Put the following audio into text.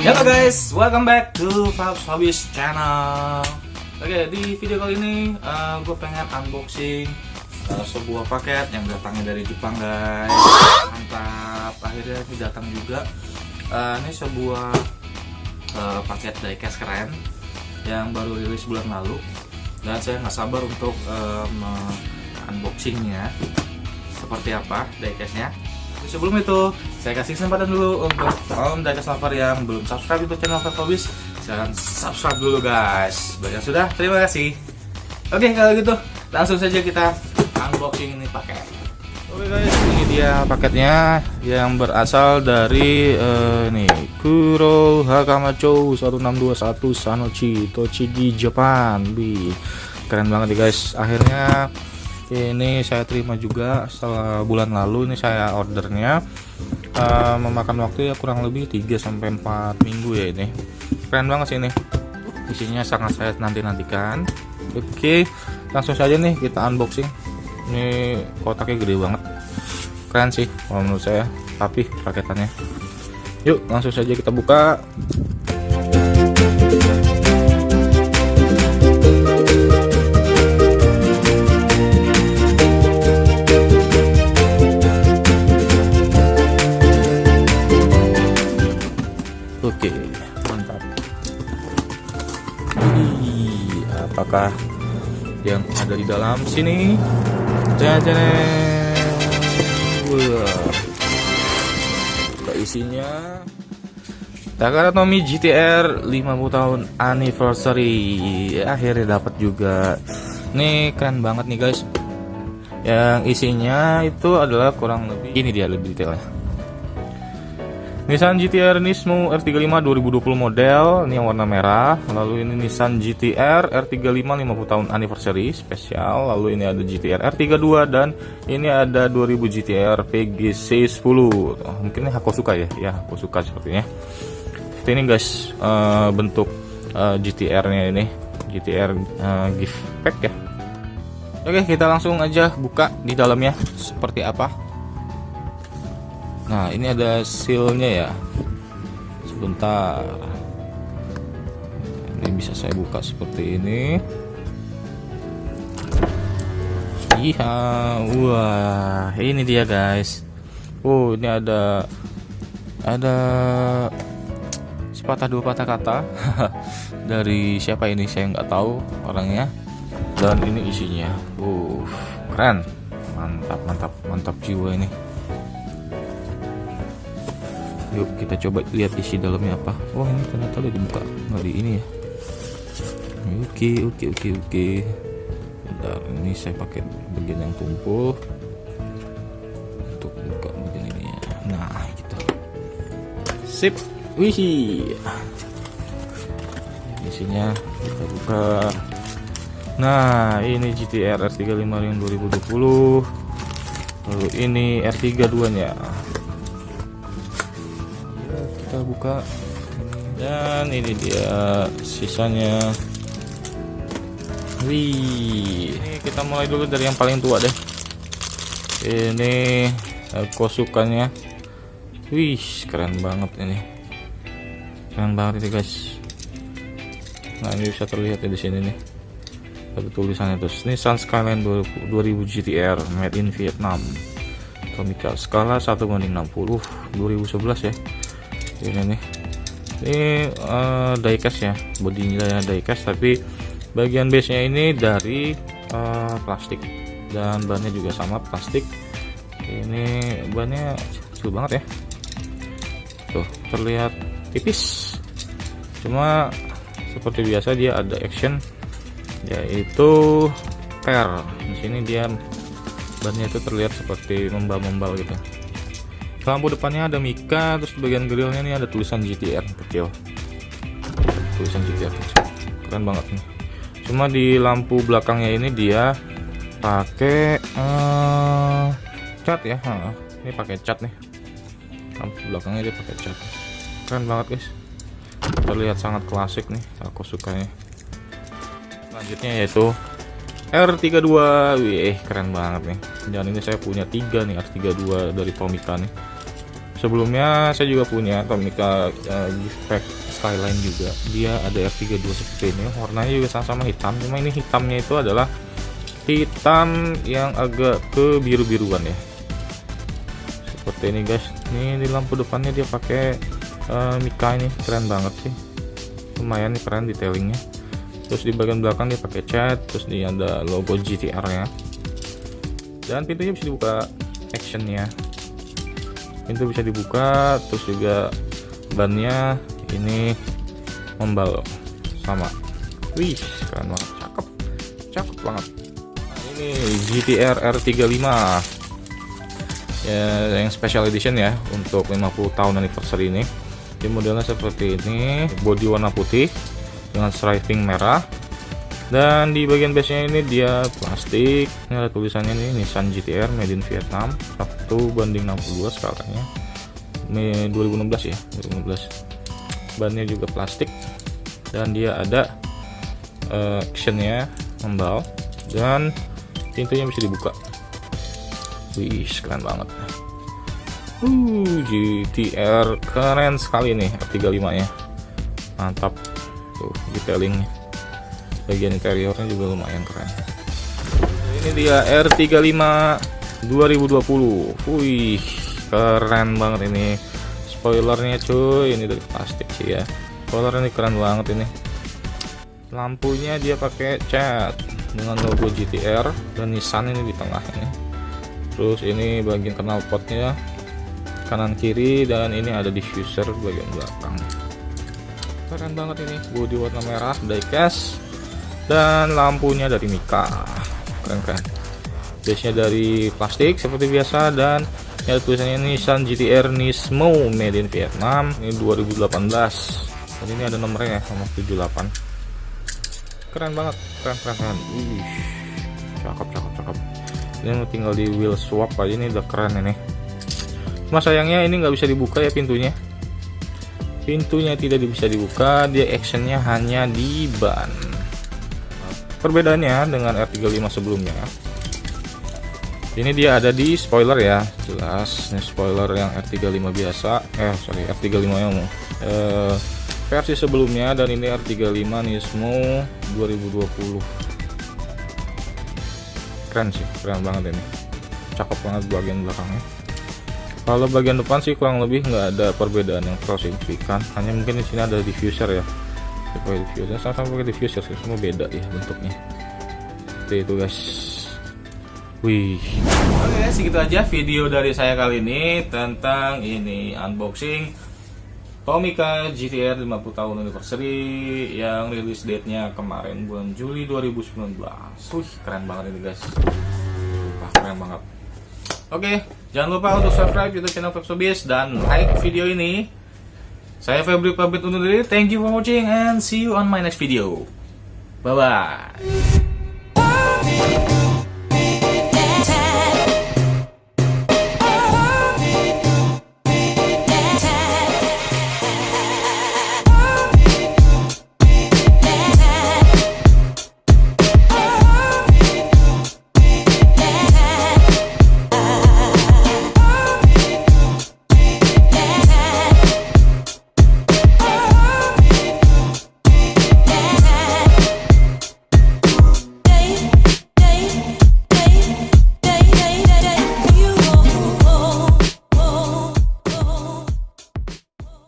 Halo guys, welcome back to Fabis channel. Oke, di video kali ini gue pengen unboxing sebuah paket yang datangnya dari Jepang guys. Mantap, akhirnya ini datang juga. Ini sebuah paket diecast keren yang baru rilis bulan lalu, dan saya nggak sabar untuk unboxingnya seperti apa diecastnya. Sebelum itu, saya kasih kesempatan dulu untuk diecast lover yang belum subscribe YouTube channel Fabis, silahkan subscribe dulu guys. Banyak sudah, terima kasih. Oke, kalau gitu langsung saja kita unboxing ini paket. Oke guys, ini dia paketnya yang berasal dari nih Kuro Hakamacho 1621 Sanochi Tochigi Japan. Keren banget nih guys. Akhirnya ini saya terima juga setelah bulan lalu. Ini saya ordernya memakan waktu ya kurang lebih 3-4 minggu ya. Ini keren banget sih, ini isinya sangat saya nantikan. Oke, langsung saja nih kita unboxing. Ini kotaknya gede banget, keren sih kalau menurut saya, rapih paketannya. Yuk langsung saja kita buka. Oke, mantap. Apakah yang ada di dalam sini? Jajan. Isinya Takara Tomy GTR 50 tahun anniversary. Akhirnya dapat juga. Nih keren banget nih guys. Yang isinya itu adalah kurang lebih, ini dia lebih detailnya. Nissan GTR Nismo R35 2020 model, ini yang warna merah. Lalu ini Nissan GTR R35 50 tahun anniversary spesial. Lalu ini ada GTR R32 dan ini ada 2000 GTR PGC 10. Mungkin ini Hakosuka ya, Hakosuka sepertinya. Seperti ini guys bentuk GTR-nya ini, GTR gift pack ya. Oke, kita langsung aja buka di dalamnya seperti apa. Nah, ini ada sealnya ya. Sebentar. Ini bisa saya buka seperti ini. Iya, wah, ini dia guys. Oh, ini ada sepatah dua patah kata dari siapa ini, saya nggak tahu orangnya. Dan ini isinya. Keren. Mantap jiwa ini. Yuk kita coba lihat isi dalamnya apa. Wah, ini ternyata udah dibuka, nggak di ini ya. Oke. Bentar, ini saya pakai bagian yang tumpul untuk buka bagian ini ya. Nah gitu. Sip. Wih. Isinya kita buka. Nah, ini GTR R35 yang 2020. Lalu ini R32 nya. Kita buka, dan ini dia sisanya. Wih, ini kita mulai dulu dari yang paling tua deh. Ini Kosukanya. Wih, keren banget ini. Keren banget ini guys. Nah, ini bisa terlihat ya di sini nih. Ada tulisannya terus. Nissan Skyline 2000 GTR made in Vietnam. Tomica skala 1/60. 2011 ya. Ini nih, ini diecast ya, bodinya diecast, tapi bagian base nya ini dari plastik, dan bannya juga sama plastik. Ini bannya kecil banget ya, tuh terlihat tipis, cuma seperti biasa dia ada action, yaitu pair. Di sini dia bannya itu terlihat seperti membal-membal gitu. Lampu depannya ada Mika, terus bagian grillnya ini ada tulisan GTR kecil. Tulisan GTR kecil. Keren banget nih. Cuma di lampu belakangnya ini dia pakai cat ya. Ini pakai cat nih. Lampu belakangnya dia pakai cat. Keren banget guys. Terlihat sangat klasik nih, aku sukanya. Selanjutnya yaitu R32. Wih, keren banget nih. Dan ini saya punya 3 nih R32 dari Tomica nih. Sebelumnya saya juga punya Tomica Giftpack Skyline juga. Dia ada R32 seperti ini. Warnanya juga sama-sama hitam. Cuma ini hitamnya itu adalah hitam yang agak ke biru-biruan ya. Seperti ini guys. Ini di lampu depannya dia pakai Mica ini. Keren banget sih. Lumayan nih, keren detailingnya. Terus di bagian belakang dia pakai cat. Terus dia ada logo GTR nya. Dan pintunya bisa dibuka actionnya. Pintu bisa dibuka, terus juga bannya ini membal sama. Wih, keren banget, cakep banget. Nah, ini GTR R35 ya, yang special edition ya untuk 50 tahun anniversary ini. Di modelnya seperti ini, bodi warna putih dengan striping merah. Dan di bagian base-nya ini dia plastik. Ini ada tulisannya nih, Nissan GTR made in Vietnam 1:62 skalanya. 2016 ya, 2016. Bannya juga plastik dan dia ada actionnya membal dan pintunya bisa dibuka. Wih, keren banget. GTR keren sekali nih R35 nya. Mantap. Tuh detailingnya. Bagian interiornya juga lumayan keren. Ini dia R35 2020. Wih, keren banget ini. Spoilernya cuy, ini dari plastik sih ya. Spoiler ini keren banget ini. Lampunya dia pakai cat dengan logo GTR dan Nissan ini di tengah ini. Terus ini bagian knalpotnya kanan kiri dan ini ada diffuser bagian belakang. Keren banget ini. Bodi warna merah, diecast. Dan lampunya dari Mica, keren. Base nya dari plastik seperti biasa dan ya tulisannya Nissan GTR Nismo made in Vietnam. Ini 2018 dan ini ada nomornya ya, nomor 78. Keren banget, keren. Cakep. Ini tinggal di wheel swap aja, ini udah keren ini. Cuma sayangnya ini nggak bisa dibuka ya pintunya. Pintunya tidak bisa dibuka, dia actionnya hanya di ban. Perbedaannya dengan R35 sebelumnya, ini dia ada di spoiler ya, jelas ini spoiler yang R35 biasa, R35 yang versi sebelumnya, dan ini R35 Nismo 2020. Keren sih, keren banget ini, cakep banget bagian belakangnya. Kalau bagian depan sih kurang lebih nggak ada perbedaan yang terlalu signifikan, hanya mungkin di sini ada diffuser ya. Pakai diffuser, sama-sama pakai diffuser sih, semua beda ya bentuknya. Seperti itu guys. Wih. Oke, segitu aja video dari saya kali ini tentang ini unboxing Tomica GTR 50 tahun anniversary yang rilis date-nya kemarin bulan Juli 2019. Wih, keren banget ini guys. Sumpah keren banget. Oke, jangan lupa untuk subscribe YouTube channel Vlogsobis dan like video ini. Saya Febri pamit undur diri. Thank you for watching and see you on my next video. Bye bye.